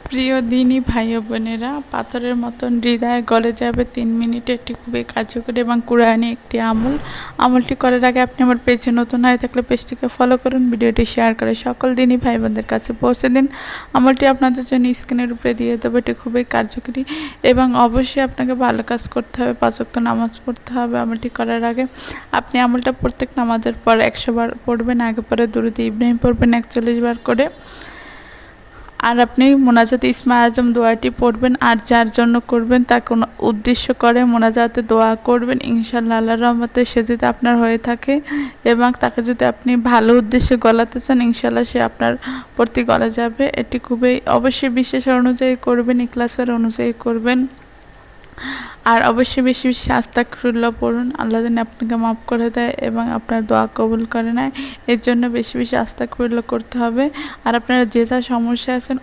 প্রিয় দিনী ভাই ও বোনেরা, পাথরের মতন হৃদয় গলে যাবে 3 মিনিটে। এটি খুবই কার্যকরী এবং কুরআনি একটি আমল। আমলটি করার আগে আপনি আমার পেজে নতুন হয়ে থাকলে পেজটিকে ফলো করুন, ভিডিওটি শেয়ার করে সকল দিনী ভাই বোনদের কাছে পৌঁছে দিন। আমলটি আপনাদের জন্য স্ক্রিনের উপরে দিয়ে দেবো। এটি খুবই কার্যকরী এবং অবশ্যই আপনাকে ভালো কাজ করতে হবে, 5 ওয়াক্ত নামাজ পড়তে হবে। আমলটি করার আগে আপনি আমলটা প্রত্যেক নামাজের পর 100 বার পড়বেন। আগে পরে দুরূদ ইব্রাহিম পড়বেন 41 বার করে। আর আপনি মোনাজাতে ইসমে আজম দোয়াটি পড়বেন, আর যার জন্য করবেন তাকে উদ্দেশ্য করে মোনাজাতে দোয়া করবেন। ইনশাআল্লাহ আল্লাহর রহমতে সে যদি আপনার হয়ে থাকে এবং তাকে যদি আপনি ভালো উদ্দেশ্যে গলাতে চান, ইনশাআল্লাহ সে আপনার প্রতি গলা যাবে। এটি খুবই অবশ্যই বিশ্বাসের অনুযায়ী করবেন, ইখলাসের অনুযায়ী করবেন। আর অবশ্যই বেশি বেশি আস্তাগফিরুল্লাহ পড়ুন, আল্লাহ যেন আপনাকে মাফ করে দেয় এবং আপনার দোয়া কবুল করে নেয়। এর জন্য বেশি বেশি আস্তাগফিরুল্লাহ করতে হবে। আর আপনারা যে যা সমস্যা আছেন